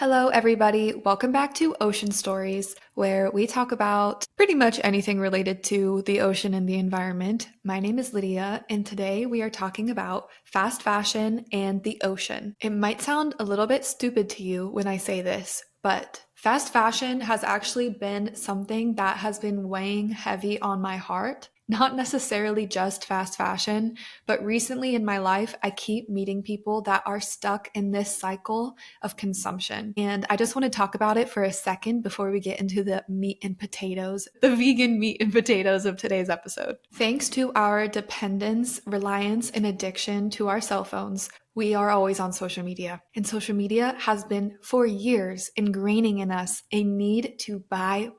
Hello, everybody. Welcome back to Ocean Stories, where we talk about pretty much anything related to the ocean and the environment. My name is Lydia, and today we are talking about fast fashion and the ocean. It might sound a little bit stupid to you when I say this, but fast fashion has actually been something that has been weighing heavy on my heart. Not necessarily just fast fashion, but recently in my life, I keep meeting people that are stuck in this cycle of consumption. And I just want to talk about it for a second before we get into the meat and potatoes, the vegan meat and potatoes of today's episode. Thanks to our dependence, reliance, and addiction to our cell phones, we are always on social media. And social media has been for years ingraining in us a need to buy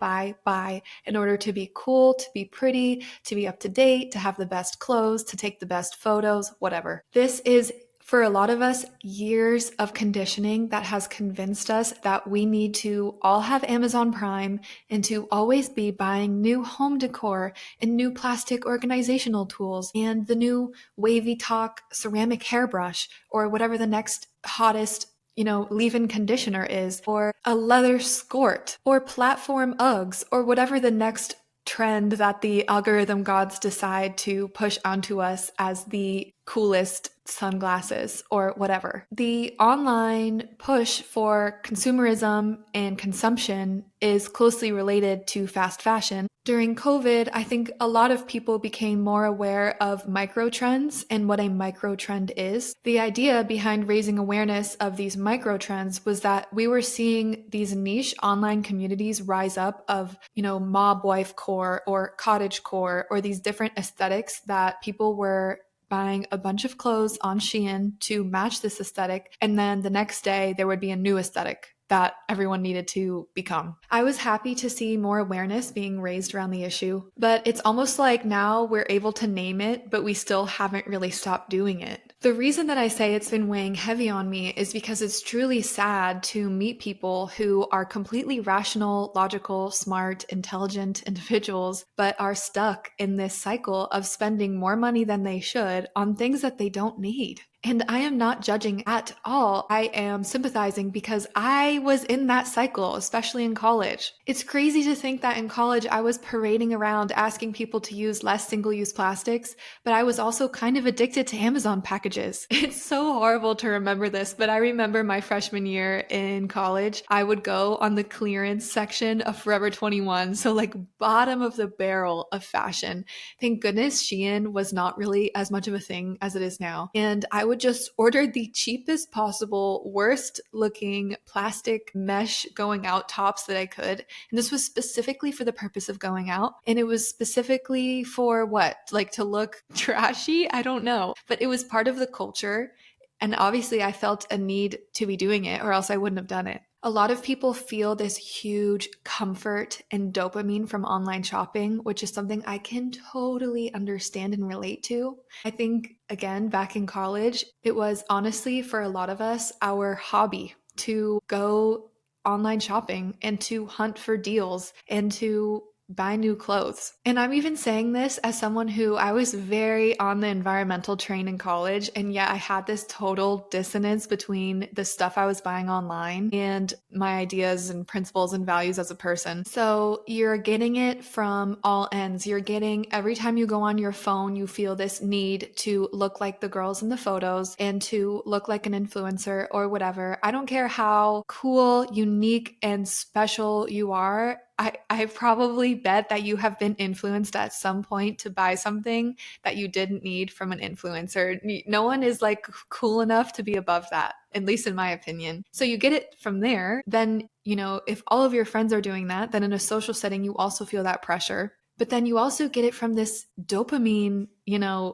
in order to be cool, to be pretty, to be up to date, to have the best clothes, to take the best photos, whatever. This is for a lot of us, years of conditioning that has convinced us that we need to all have Amazon Prime and to always be buying new home decor and new plastic organizational tools and the new wavy talk ceramic hairbrush or whatever the next hottest leave-in conditioner is, or a leather skirt, or platform Uggs, or whatever the next trend that the algorithm gods decide to push onto us as the coolest sunglasses or whatever. The online push for consumerism and consumption is closely related to fast fashion. During COVID, I think a lot of people became more aware of micro trends and what a micro trend is. The idea behind raising awareness of these micro trends was that we were seeing these niche online communities rise up of, mob wife core or cottage core or these different aesthetics that people were buying a bunch of clothes on Shein to match this aesthetic. And then the next day there would be a new aesthetic that everyone needed to become. I was happy to see more awareness being raised around the issue, but it's almost like now we're able to name it, but we still haven't really stopped doing it. The reason that I say it's been weighing heavy on me is because it's truly sad to meet people who are completely rational, logical, smart, intelligent individuals, but are stuck in this cycle of spending more money than they should on things that they don't need. And I am not judging at all. I am sympathizing because I was in that cycle, especially in college. It's crazy to think that in college I was parading around asking people to use less single-use plastics, but I was also kind of addicted to Amazon packages. It's so horrible to remember this, but I remember my freshman year in college, I would go on the clearance section of Forever 21, so like bottom of the barrel of fashion. Thank goodness Shein was not really as much of a thing as it is now. And I would just order the cheapest possible, worst looking plastic mesh going out tops that I could. And this was specifically for the purpose of going out. And it was specifically for what? Like to look trashy? I don't know. But it was part of the culture. And obviously I felt a need to be doing it or else I wouldn't have done it. A lot of people feel this huge comfort and dopamine from online shopping, which is something I can totally understand and relate to. I think, again, back in college, it was honestly for a lot of us our hobby to go online shopping and to hunt for deals and to buy new clothes. And I'm even saying this as someone who I was very on the environmental train in college. And yet I had this total dissonance between the stuff I was buying online and my ideas and principles and values as a person. So you're getting it from all ends. You're getting every time you go on your phone, you feel this need to look like the girls in the photos and to look like an influencer or whatever. I don't care how cool, unique, and special you are. I probably bet that you have been influenced at some point to buy something that you didn't need from an influencer. No one is like cool enough to be above that, at least in my opinion. So you get it from there. Then, if all of your friends are doing that, then in a social setting, you also feel that pressure. But then you also get it from this dopamine,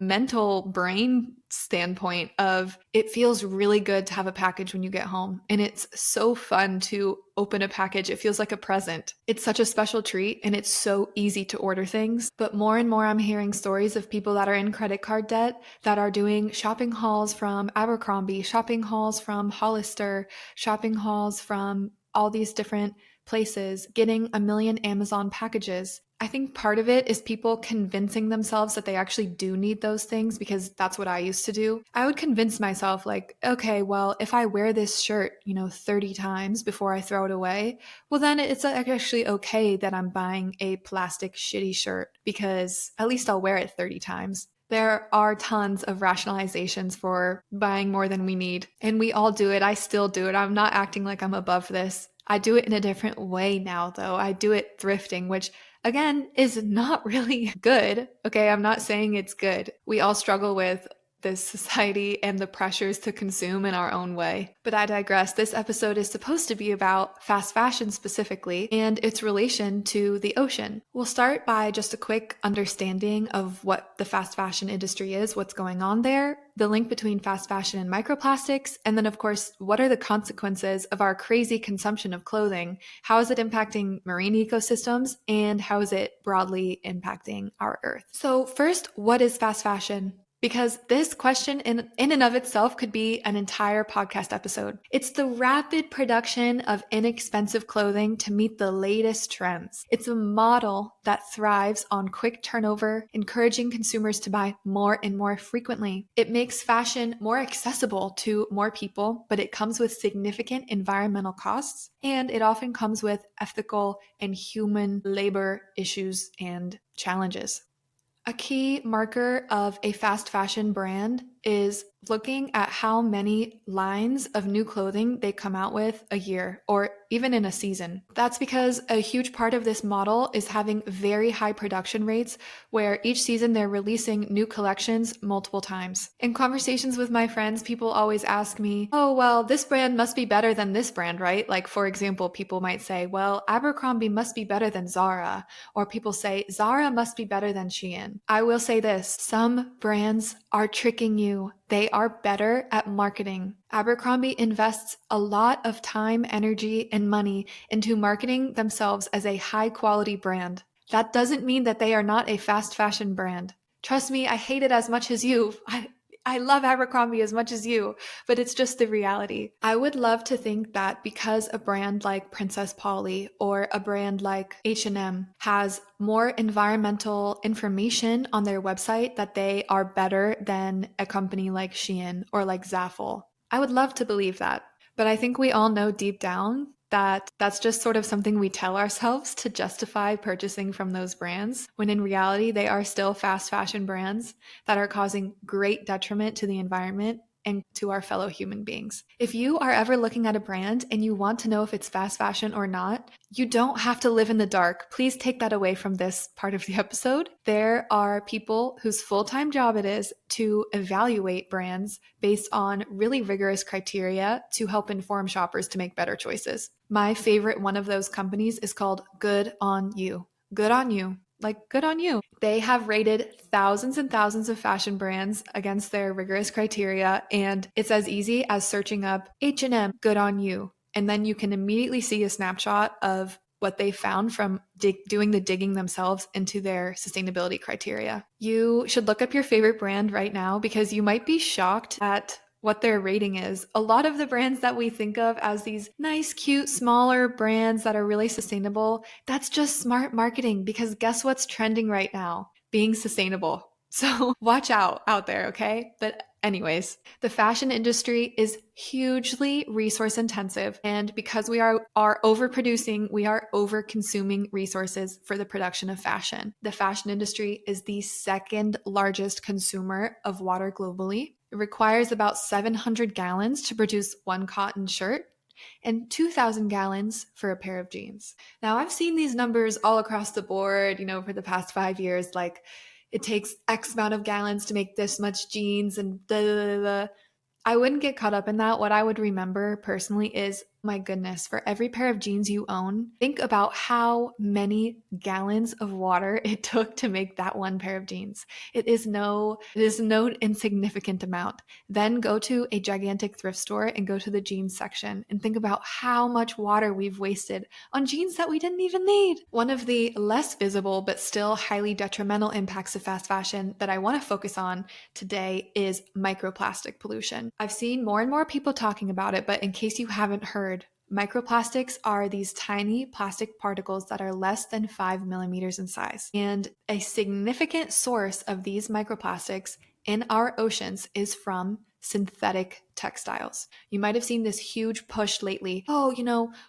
mental brain standpoint of it feels really good to have a package when you get home. And it's so fun to open a package. It feels like a present. It's such a special treat and it's so easy to order things. But more and more I'm hearing stories of people that are in credit card debt that are doing shopping hauls from Abercrombie, shopping hauls from Hollister, shopping hauls from all these different places, getting a million Amazon packages I think part of it is people convincing themselves that they actually do need those things, because that's what I used to do. I would convince myself, like, okay, well, if I wear this shirt, 30 times before I throw it away, well, then it's actually okay that I'm buying a plastic shitty shirt, because at least I'll wear it 30 times. There are tons of rationalizations for buying more than we need, and we all do it. I still do it. I'm not acting like I'm above this. I do it in a different way now, though. I do it thrifting, which again is not really good. Okay, I'm not saying it's good. We all struggle with this society and the pressures to consume in our own way. But I digress. This episode is supposed to be about fast fashion specifically and its relation to the ocean. We'll start by just a quick understanding of what the fast fashion industry is, what's going on there, the link between fast fashion and microplastics, and then, of course, what are the consequences of our crazy consumption of clothing? How is it impacting marine ecosystems, and how is it broadly impacting our Earth? So first, what is fast fashion? Because this question in and of itself could be an entire podcast episode. It's the rapid production of inexpensive clothing to meet the latest trends. It's a model that thrives on quick turnover, encouraging consumers to buy more and more frequently. It makes fashion more accessible to more people, but it comes with significant environmental costs, and it often comes with ethical and human labor issues and challenges. A key marker of a fast fashion brand is looking at how many lines of new clothing they come out with a year or even in a season. That's because a huge part of this model is having very high production rates where each season they're releasing new collections multiple times. In conversations with my friends, people always ask me, oh, well, this brand must be better than this brand, right? Like, for example, people might say, well, Abercrombie must be better than Zara, or people say Zara must be better than Shein. I will say this, some brands are tricking you. They are better at marketing. Abercrombie invests a lot of time, energy, and money into marketing themselves as a high quality brand. That doesn't mean that they are not a fast fashion brand. Trust me, I hate it as much as you. I love Abercrombie as much as you, but it's just the reality. I would love to think that because a brand like Princess Polly or a brand like H&M has more environmental information on their website, that they are better than a company like Shein or like Zaful. I would love to believe that. But I think we all know deep down that that's just sort of something we tell ourselves to justify purchasing from those brands, when in reality, they are still fast fashion brands that are causing great detriment to the environment and to our fellow human beings. If you are ever looking at a brand and you want to know if it's fast fashion or not, you don't have to live in the dark. Please take that away from this part of the episode. There are people whose full-time job it is to evaluate brands based on really rigorous criteria to help inform shoppers to make better choices. My favorite one of those companies is called Good On You. Good on you. Like, good on you. They have rated thousands and thousands of fashion brands against their rigorous criteria, and it's as easy as searching up H&M, good on you. And then you can immediately see a snapshot of what they found from doing the digging themselves into their sustainability criteria. You should look up your favorite brand right now, because you might be shocked at what their rating is. A lot of the brands that we think of as these nice, cute, smaller brands that are really sustainable, that's just smart marketing, because guess what's trending right now? Being sustainable. So watch out there, okay? But anyways, the fashion industry is hugely resource intensive, and because we are overproducing, we are over-consuming resources for the production of fashion. The fashion industry is the second largest consumer of water globally. It requires about 700 gallons to produce one cotton shirt and 2,000 gallons for a pair of jeans. Now, I've seen these numbers all across the board, for the past 5 years, like it takes X amount of gallons to make this much jeans and blah, blah, blah. I wouldn't get caught up in that. What I would remember personally is, my goodness, for every pair of jeans you own, think about how many gallons of water it took to make that one pair of jeans. It is no insignificant amount. Then go to a gigantic thrift store and go to the jeans section and think about how much water we've wasted on jeans that we didn't even need. One of the less visible but still highly detrimental impacts of fast fashion that I want to focus on today is microplastic pollution. I've seen more and more people talking about it, but in case you haven't heard, Microplastics are these tiny plastic particles that are less than 5 millimeters in size. And a significant source of these microplastics in our oceans is from synthetic textiles. You might have seen this huge push lately. Oh,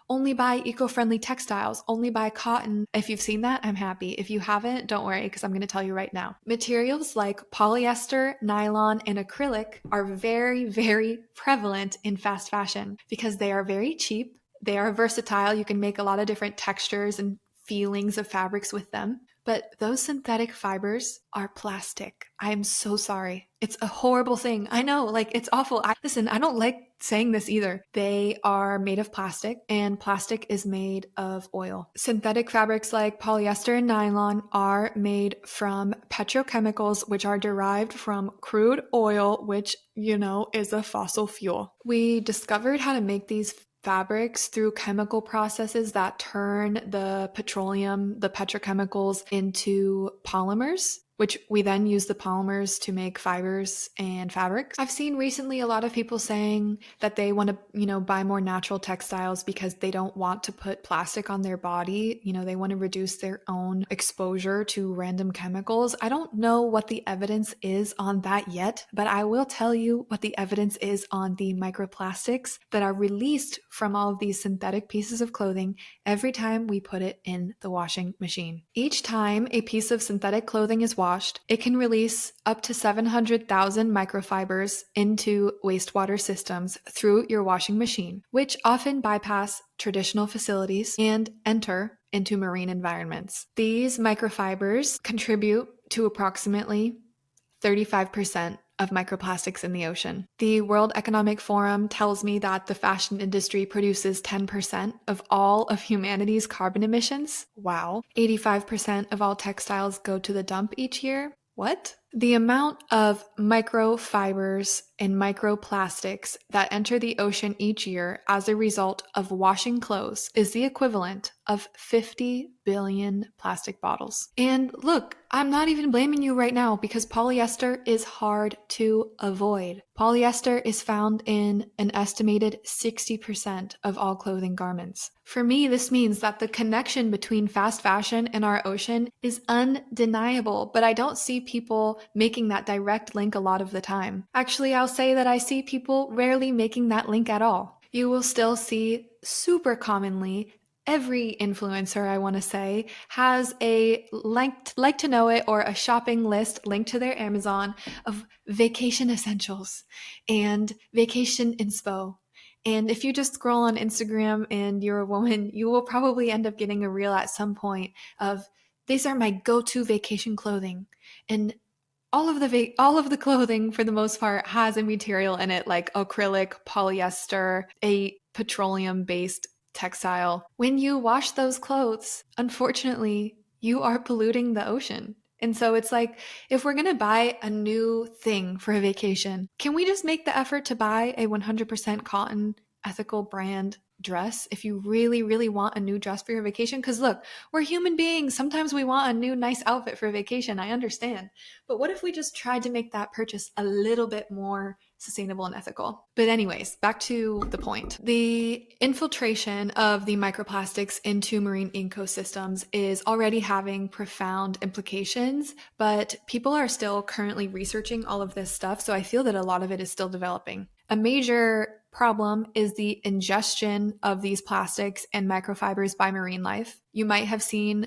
only buy eco-friendly textiles, only buy cotton. If you've seen that, I'm happy. If you haven't, don't worry, because I'm going to tell you right now. Materials like polyester, nylon, and acrylic are very, very prevalent in fast fashion because they are very cheap. They are versatile. You can make a lot of different textures and feelings of fabrics with them. But those synthetic fibers are plastic. I'm so sorry. It's a horrible thing. I know, it's awful. Listen, I don't like saying this either. They are made of plastic, and plastic is made of oil. Synthetic fabrics like polyester and nylon are made from petrochemicals, which are derived from crude oil, which, is a fossil fuel. We discovered how to make these fabrics through chemical processes that turn the petroleum, the petrochemicals, into polymers, which we then use the polymers to make fibers and fabrics. I've seen recently a lot of people saying that they want to, buy more natural textiles because they don't want to put plastic on their body. They want to reduce their own exposure to random chemicals. I don't know what the evidence is on that yet, but I will tell you what the evidence is on the microplastics that are released from all of these synthetic pieces of clothing every time we put it in the washing machine. Each time a piece of synthetic clothing is washed, it can release up to 700,000 microfibers into wastewater systems through your washing machine, which often bypass traditional facilities and enter into marine environments. These microfibers contribute to approximately 35% of microplastics in the ocean. The World Economic Forum tells me that the fashion industry produces 10% of all of humanity's carbon emissions. Wow. 85% of all textiles go to the dump each year. What? The amount of microfibers and microplastics that enter the ocean each year as a result of washing clothes is the equivalent of 50 billion plastic bottles. And look, I'm not even blaming you right now because polyester is hard to avoid. Polyester is found in an estimated 60% of all clothing garments. For me, this means that the connection between fast fashion and our ocean is undeniable, but I don't see people making that direct link a lot of the time. Actually, I'll say that I see people rarely making that link at all. You will still see super commonly every influencer, I want to say, has a like to know it or a shopping list linked to their Amazon of vacation essentials and vacation inspo. And if you just scroll on Instagram and you're a woman, you will probably end up getting a reel at some point of these are my go-to vacation clothing. And all of the clothing for the most part has a material in it like acrylic, polyester, a petroleum-based textile. When you wash those clothes, unfortunately, you are polluting the ocean. And so it's like, if we're going to buy a new thing for a vacation, can we just make the effort to buy a 100% cotton ethical brand dress if you really, really want a new dress for your vacation? Because look, we're human beings. Sometimes we want a new nice outfit for a vacation. I understand. But what if we just tried to make that purchase a little bit more sustainable and ethical? But anyways, back to the point. The infiltration of the microplastics into marine ecosystems is already having profound implications, but people are still currently researching all of this stuff. So I feel that a lot of it is still developing. A major problem is the ingestion of these plastics and microfibers by marine life. You might have seen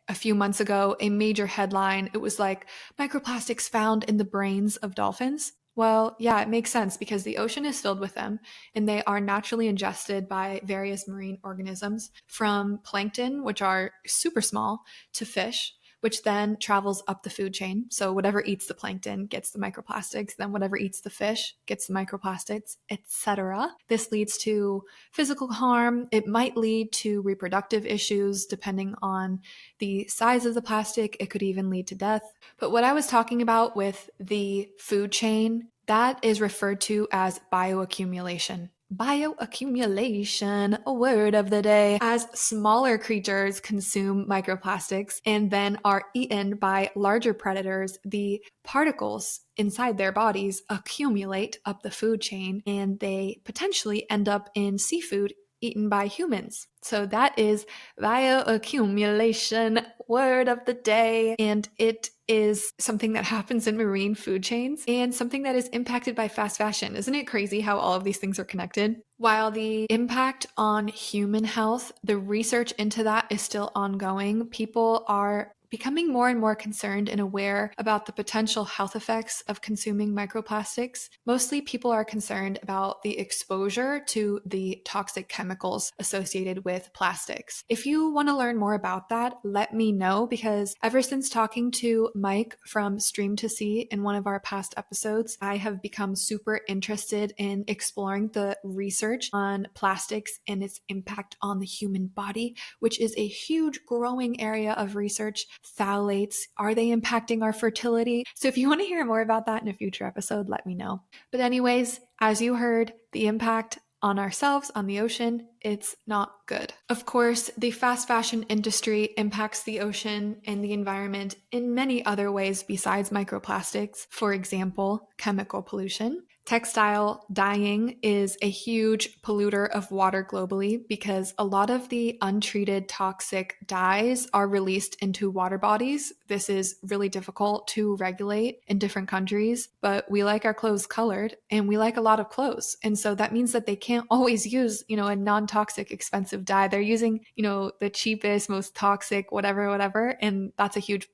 a few months ago a major headline. It was like, microplastics found in the brains of dolphins. Well, yeah, it makes sense because the ocean is filled with them and they are naturally ingested by various marine organisms, from plankton, which are super small, to fish, which then travels up the food chain. So whatever eats the plankton gets the microplastics, then whatever eats the fish gets the microplastics, etc. This leads to physical harm. It might lead to reproductive issues depending on the size of the plastic. It could even lead to death. But what I was talking about with the food chain, that is referred to as bioaccumulation. Bioaccumulation, a word of the day, as smaller creatures consume microplastics and then are eaten by larger predators. The particles inside their bodies accumulate up the food chain and they potentially end up in seafood eaten by humans. So that is bioaccumulation, word of the day. And it is something that happens in marine food chains and something that is impacted by fast fashion. Isn't it crazy how all of these things are connected? While the impact on human health, the research into that is still ongoing. People are becoming more and more concerned and aware about the potential health effects of consuming microplastics. Mostly people are concerned about the exposure to the toxic chemicals associated with plastics. If you want to learn more about that, let me know, because ever since talking to Mike from Stream to Sea in one of our past episodes, I have become super interested in exploring the research on plastics and its impact on the human body, which is a huge growing area of research. Phthalates, are they impacting our fertility? So if you want to hear more about that in a future episode, let me know. But anyways, as you heard, the impact on ourselves, on the ocean, it's not good. Of course, the fast fashion industry impacts the ocean and the environment in many other ways besides microplastics. For example, chemical pollution. Textile dyeing is a huge polluter of water globally because a lot of the untreated toxic dyes are released into water bodies. This is really difficult to regulate in different countries, but we like our clothes colored and we like a lot of clothes. And so that means that they can't always use, a non-toxic expensive dye. They're using, the cheapest, most toxic, whatever. And that's a huge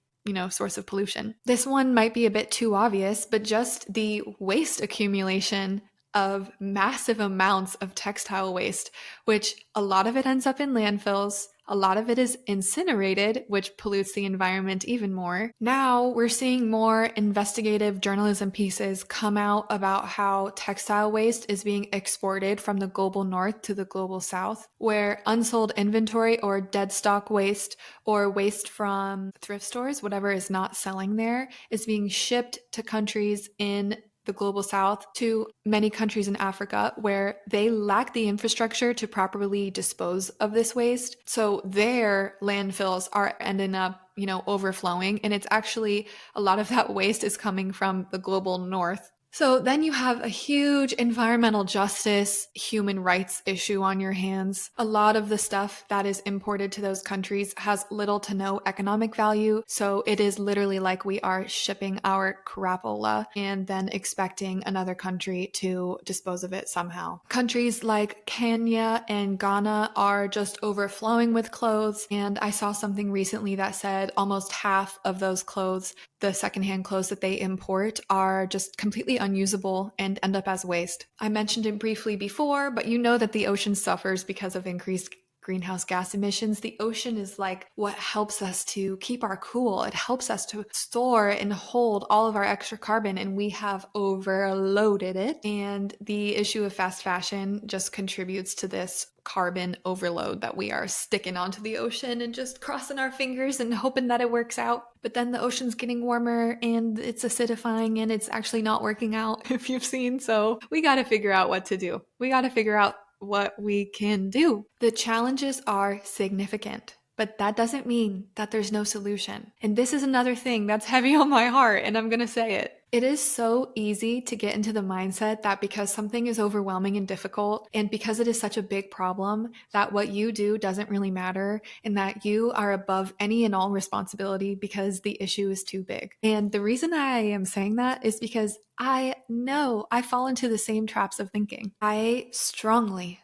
source of pollution. This one might be a bit too obvious, but just the waste accumulation of massive amounts of textile waste, which a lot of it ends up in landfills. A lot of it is incinerated, which pollutes the environment even more. Now we're seeing more investigative journalism pieces come out about how textile waste is being exported from the global north to the global south, where unsold inventory or dead stock waste or waste from thrift stores, whatever is not selling there, is being shipped to countries in the global south, to many countries in Africa where they lack the infrastructure to properly dispose of this waste. So their landfills are ending up, overflowing. And it's actually a lot of that waste is coming from the global north. So then you have a huge environmental justice, human rights issue on your hands. A lot of the stuff that is imported to those countries has little to no economic value. So it is literally like we are shipping our crapola and then expecting another country to dispose of it somehow. Countries like Kenya and Ghana are just overflowing with clothes. And I saw something recently that said almost half of those clothes, the secondhand clothes that they import, are just completely unusable and end up as waste. I mentioned it briefly before, but you know that the ocean suffers because of increased greenhouse gas emissions. The ocean is like what helps us to keep our cool. It helps us to store and hold all of our extra carbon, and we have overloaded it. And the issue of fast fashion just contributes to this carbon overload that we are sticking onto the ocean and just crossing our fingers and hoping that it works out. But then the ocean's getting warmer and it's acidifying and it's actually not working out, if you've seen. So we got to figure out what to do. We got to figure out what we can do. The challenges are significant, but that doesn't mean that there's no solution. And this is another thing that's heavy on my heart, and I'm going to say it. It is so easy to get into the mindset that because something is overwhelming and difficult, and because it is such a big problem, that what you do doesn't really matter, and that you are above any and all responsibility because the issue is too big. And the reason I am saying that is because I know I fall into the same traps of thinking. I strongly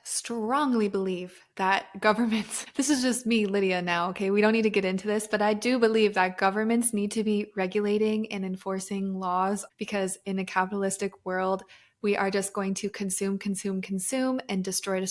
believe that governments, this is just me, Lydia, now, okay? We don't need to get into this, but I do believe that governments need to be regulating and enforcing laws, because in a capitalistic world, we are just going to consume, and destroy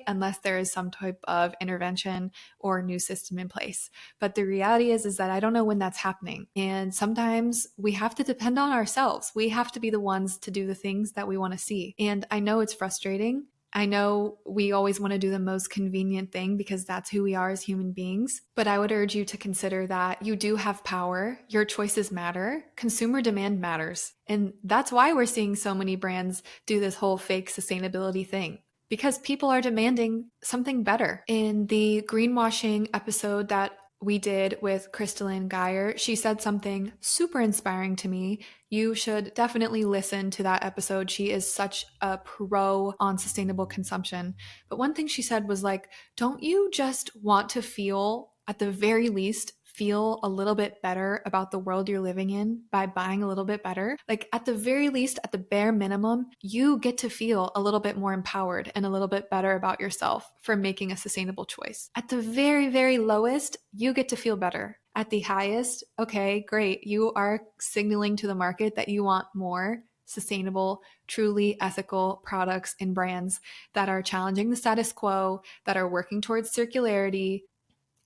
unless there is some type of intervention or new system in place. But the reality is that I don't know when that's happening. And sometimes we have to depend on ourselves. We have to be the ones to do the things that we want to see. And I know it's frustrating. I know we always want to do the most convenient thing because that's who we are as human beings. But I would urge you to consider that you do have power. Your choices matter. Consumer demand matters. And that's why we're seeing so many brands do this whole fake sustainability thing, because people are demanding something better. In the greenwashing episode that we did with Crystalline Geyer. She said something super inspiring to me. You should definitely listen to that episode. She is such a pro on sustainable consumption. But one thing she said was like, don't you just want to feel, at the very least, feel a little bit better about the world you're living in by buying a little bit better? Like, at the very least, at the bare minimum, you get to feel a little bit more empowered and a little bit better about yourself for making a sustainable choice. At the very, very lowest, you get to feel better. At the highest, okay, great. You are signaling to the market that you want more sustainable, truly ethical products and brands that are challenging the status quo, that are working towards circularity,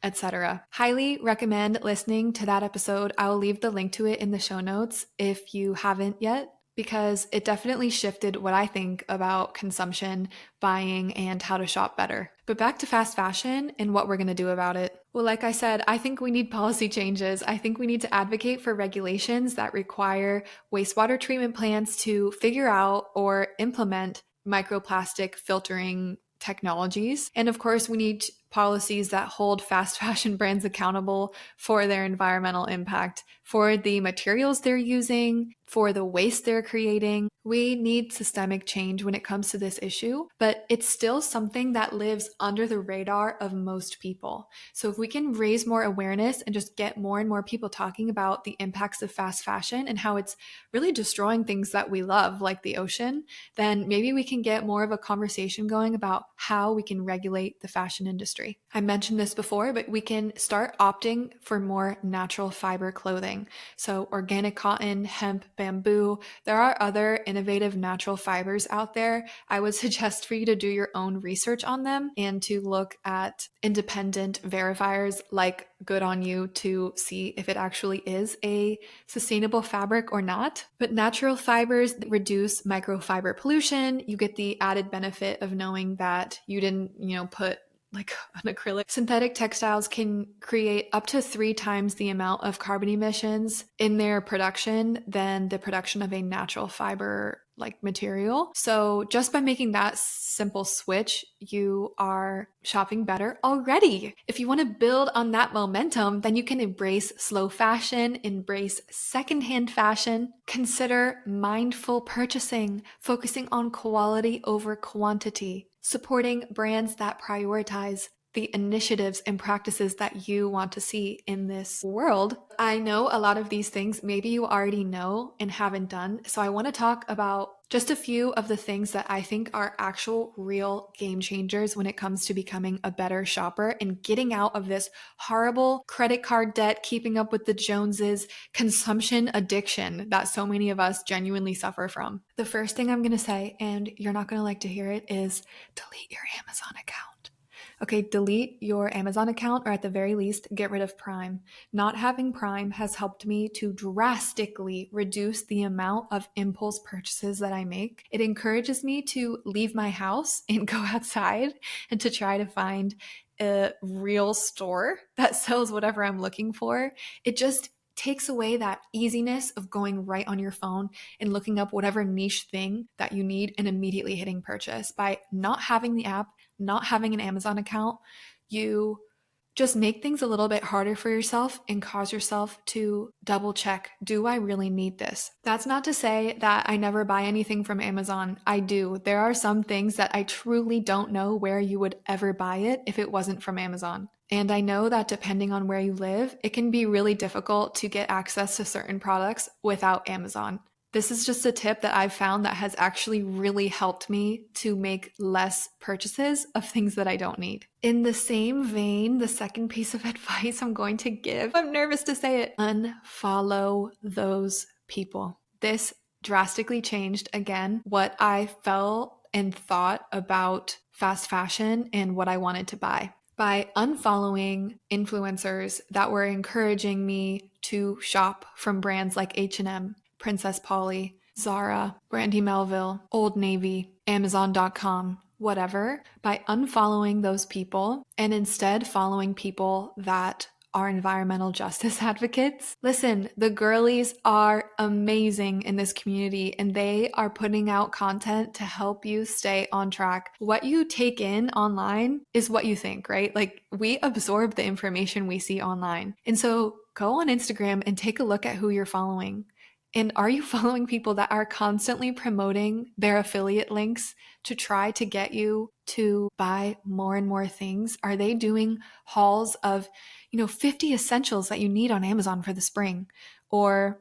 etc. Highly recommend listening to that episode. I will leave the link to it in the show notes if you haven't yet, because it definitely shifted what I think about consumption, buying, and how to shop better. But back to fast fashion and what we're going to do about it. Well, like I said, I think we need policy changes. I think we need to advocate for regulations that require wastewater treatment plants to figure out or implement microplastic filtering technologies. And of course, we need policies that hold fast fashion brands accountable for their environmental impact, for the materials they're using, for the waste they're creating. We need systemic change when it comes to this issue, but it's still something that lives under the radar of most people. So if we can raise more awareness and just get more and more people talking about the impacts of fast fashion and how it's really destroying things that we love, like the ocean, then maybe we can get more of a conversation going about how we can regulate the fashion industry. I mentioned this before, but we can start opting for more natural fiber clothing. So organic cotton, hemp, bamboo. There are other innovative natural fibers out there. I would suggest for you to do your own research on them and to look at independent verifiers like Good On You to see if it actually is a sustainable fabric or not. But natural fibers reduce microfiber pollution. You get the added benefit of knowing that you didn't, put like an acrylic. Synthetic textiles can create up to 3 times the amount of carbon emissions in their production than the production of a natural fiber like material. So just by making that simple switch, you are shopping better already. If you want to build on that momentum, then you can embrace slow fashion, embrace secondhand fashion, consider mindful purchasing, focusing on quality over quantity, supporting brands that prioritize the initiatives and practices that you want to see in this world. I know a lot of these things maybe you already know and haven't done, so I want to talk about just a few of the things that I think are actual real game changers when it comes to becoming a better shopper and getting out of this horrible credit card debt, keeping up with the Joneses, consumption addiction that so many of us genuinely suffer from. The first thing I'm going to say, and you're not going to like to hear it, is delete your Amazon account. Okay, delete your Amazon account, or at the very least, get rid of Prime. Not having Prime has helped me to drastically reduce the amount of impulse purchases that I make. It encourages me to leave my house and go outside and to try to find a real store that sells whatever I'm looking for. It just takes away that easiness of going right on your phone and looking up whatever niche thing that you need and immediately hitting purchase. By not having the app, not having an Amazon account, you just make things a little bit harder for yourself and cause yourself to double check, do I really need this? That's not to say that I never buy anything from Amazon. I do. There are some things that I truly don't know where you would ever buy it if it wasn't from Amazon. And I know that depending on where you live, it can be really difficult to get access to certain products without Amazon. This is just a tip that I've found that has actually really helped me to make less purchases of things that I don't need. In the same vein, the second piece of advice I'm going to give, I'm nervous to say it, unfollow those people. This drastically changed, again, what I felt and thought about fast fashion and what I wanted to buy. By unfollowing influencers that were encouraging me to shop from brands like H&M, Princess Polly, Zara, Brandy Melville, Old Navy, Amazon.com, whatever, by unfollowing those people and instead following people that are environmental justice advocates. Listen, the girlies are amazing in this community and they are putting out content to help you stay on track. What you take in online is what you think, right? Like we absorb the information we see online. And so go on Instagram and take a look at who you're following. And are you following people that are constantly promoting their affiliate links to try to get you to buy more and more things? Are they doing hauls of, 50 essentials that you need on Amazon for the spring? Or,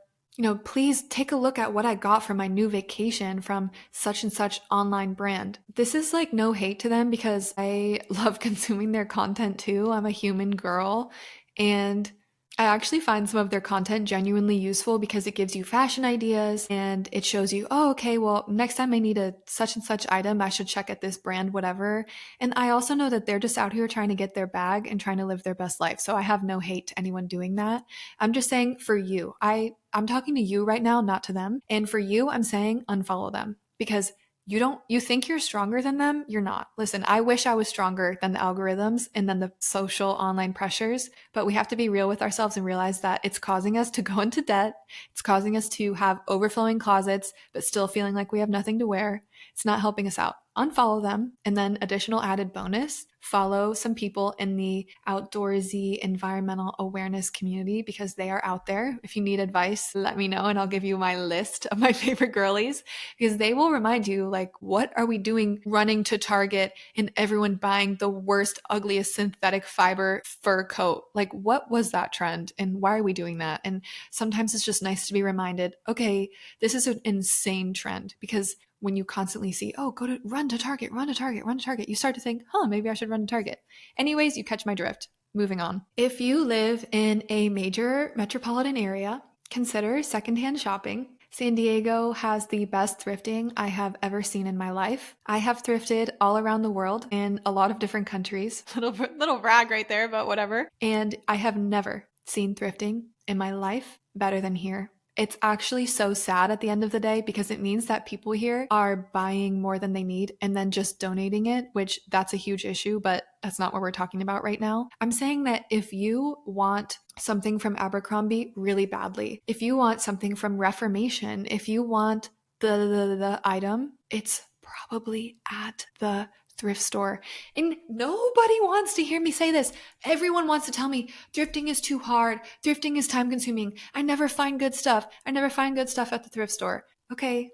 please take a look at what I got for my new vacation from such and such online brand. This is like no hate to them because I love consuming their content too. I'm a human girl and I actually find some of their content genuinely useful because it gives you fashion ideas and it shows you, oh, okay, well, next time I need a such and such item, I should check at this brand, whatever. And I also know that they're just out here trying to get their bag and trying to live their best life. So I have no hate to anyone doing that. I'm just saying for you, I'm talking to you right now, not to them. And for you, I'm saying unfollow them because you think you're stronger than them. You're not. Listen, I wish I was stronger than the algorithms and then the social online pressures, but we have to be real with ourselves and realize that it's causing us to go into debt. It's causing us to have overflowing closets, but still feeling like we have nothing to wear. It's not helping us out. Unfollow them. And then additional added bonus, follow some people in the outdoorsy environmental awareness community because they are out there. If you need advice, let me know and I'll give you my list of my favorite girlies because they will remind you like, what are we doing running to Target and everyone buying the worst, ugliest synthetic fiber fur coat? Like, what was that trend and why are we doing that? And sometimes it's just nice to be reminded, okay, this is an insane trend because when you constantly see, oh, run to Target, run to Target, run to Target, you start to think, maybe I should run to Target. Anyways, you catch my drift. Moving on. If you live in a major metropolitan area, consider secondhand shopping. San Diego has the best thrifting I have ever seen in my life. I have thrifted all around the world in a lot of different countries. Little brag right there, but whatever. And I have never seen thrifting in my life better than here. It's actually so sad at the end of the day because it means that people here are buying more than they need and then just donating it, which that's a huge issue, but that's not what we're talking about right now. I'm saying that if you want something from Abercrombie really badly, if you want something from Reformation, if you want the item, it's probably at the thrift store. And nobody wants to hear me say this. Everyone wants to tell me thrifting is too hard. Thrifting is time consuming. I never find good stuff. I never find good stuff at the thrift store. Okay.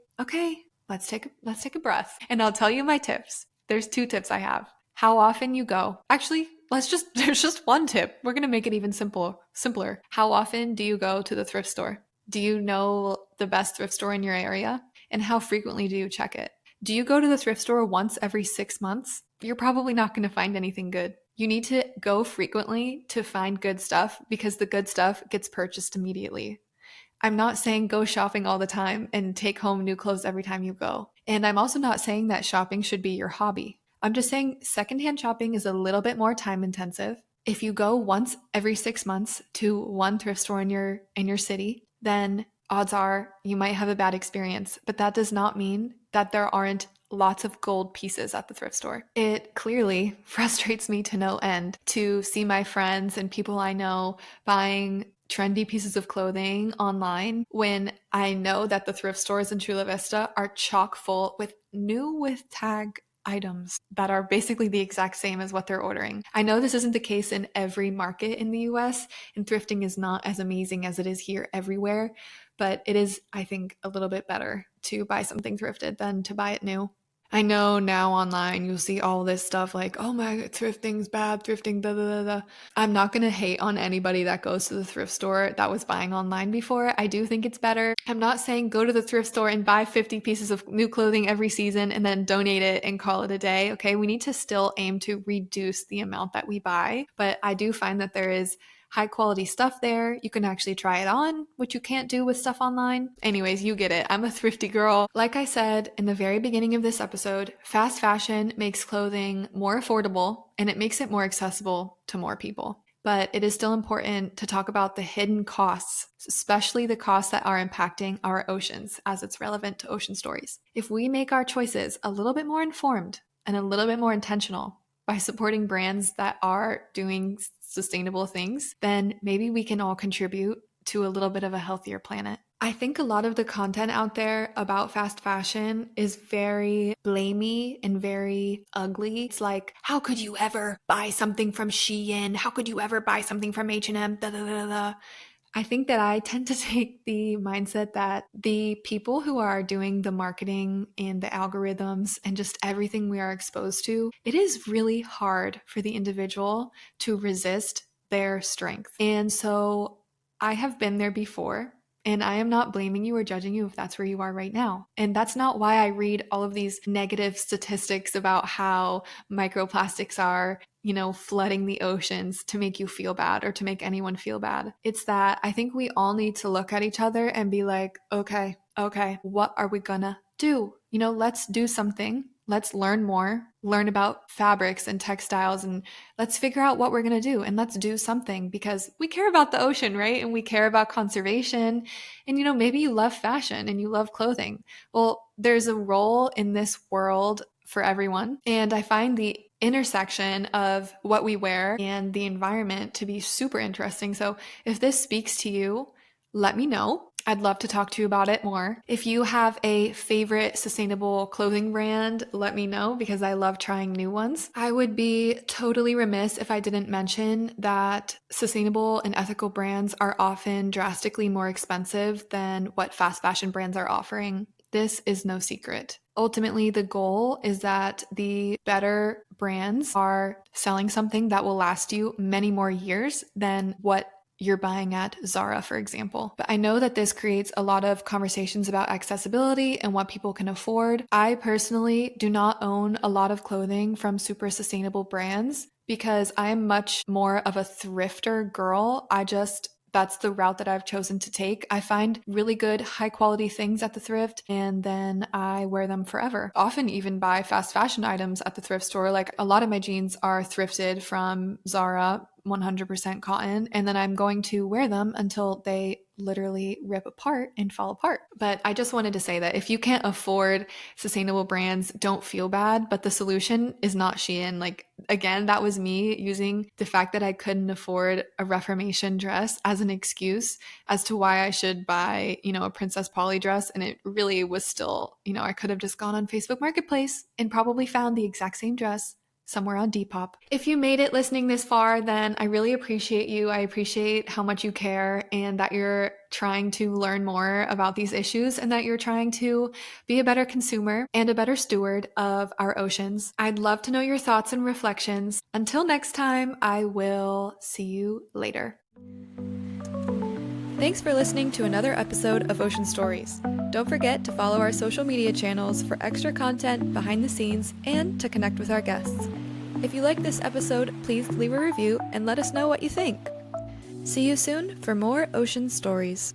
Let's take a breath. And I'll tell you my tips. There's 2 tips I have. How often you go. Actually, there's just one tip. We're going to make it even simpler. How often do you go to the thrift store? Do you know the best thrift store in your area? And how frequently do you check it? Do you go to the thrift store once every 6 months? You're probably not going to find anything good. You need to go frequently to find good stuff because the good stuff gets purchased immediately. I'm not saying go shopping all the time and take home new clothes every time you go. And I'm also not saying that shopping should be your hobby. I'm just saying secondhand shopping is a little bit more time intensive. If you go once every 6 months to one thrift store in your city, then odds are you might have a bad experience, but that does not mean that there aren't lots of gold pieces at the thrift store. It clearly frustrates me to no end to see my friends and people I know buying trendy pieces of clothing online when I know that the thrift stores in Chula Vista are chock full with new with tag items that are basically the exact same as what they're ordering. I know this isn't the case in every market in the US, and thrifting is not as amazing as it is here everywhere, but it is, I think, a little bit better to buy something thrifted than to buy it new. I know now online you'll see all this stuff like, oh my, thrifting's bad, thrifting, da da da da. I'm not going to hate on anybody that goes to the thrift store that was buying online before. I do think it's better. I'm not saying go to the thrift store and buy 50 pieces of new clothing every season and then donate it and call it a day. Okay, we need to still aim to reduce the amount that we buy. But I do find that there is high quality stuff there. You can actually try it on, which you can't do with stuff online. Anyways, you get it. I'm a thrifty girl. Like I said in the very beginning of this episode, fast fashion makes clothing more affordable and it makes it more accessible to more people. But it is still important to talk about the hidden costs, especially the costs that are impacting our oceans as it's relevant to ocean stories. If we make our choices a little bit more informed and a little bit more intentional by supporting brands that are doing sustainable things, then maybe we can all contribute to a little bit of a healthier planet. I think a lot of the content out there about fast fashion is very blamey and very ugly. It's like, how could you ever buy something from Shein? How could you ever buy something from H&M? Da, da, da, da. I think that I tend to take the mindset that the people who are doing the marketing and the algorithms and just everything we are exposed to, it is really hard for the individual to resist their strength. And so I have been there before. And I am not blaming you or judging you if that's where you are right now. And that's not why I read all of these negative statistics about how microplastics are, flooding the oceans to make you feel bad or to make anyone feel bad. It's that I think we all need to look at each other and be like, okay, what are we gonna do? Let's do something. Let's learn more, learn about fabrics and textiles, and let's figure out what we're going to do, and let's do something because we care about the ocean, right? And we care about conservation. And, maybe you love fashion and you love clothing. Well, there's a role in this world for everyone. And I find the intersection of what we wear and the environment to be super interesting. So if this speaks to you, let me know. I'd love to talk to you about it more. If you have a favorite sustainable clothing brand, let me know because I love trying new ones. I would be totally remiss if I didn't mention that sustainable and ethical brands are often drastically more expensive than what fast fashion brands are offering. This is no secret. Ultimately, the goal is that the better brands are selling something that will last you many more years than what you're buying at Zara, for example. But I know that this creates a lot of conversations about accessibility and what people can afford. I personally do not own a lot of clothing from super sustainable brands because I am much more of a thrifter girl. That's the route that I've chosen to take. I find really good, high quality things at the thrift and then I wear them forever. Often even buy fast fashion items at the thrift store. Like a lot of my jeans are thrifted from Zara, 100% cotton, and then I'm going to wear them until they literally rip apart and fall apart. But I just wanted to say that if you can't afford sustainable brands, don't feel bad, but the solution is not Shein. Like, again, that was me using the fact that I couldn't afford a Reformation dress as an excuse as to why I should buy, a Princess Polly dress. And it really was still, I could have just gone on Facebook Marketplace and probably found the exact same dress somewhere on Depop. If you made it listening this far, then I really appreciate you. I appreciate how much you care and that you're trying to learn more about these issues and that you're trying to be a better consumer and a better steward of our oceans. I'd love to know your thoughts and reflections. Until next time, I will see you later. Thanks for listening to another episode of Ocean Stories. Don't forget to follow our social media channels for extra content behind the scenes and to connect with our guests. If you like this episode, please leave a review and let us know what you think. See you soon for more Ocean Stories.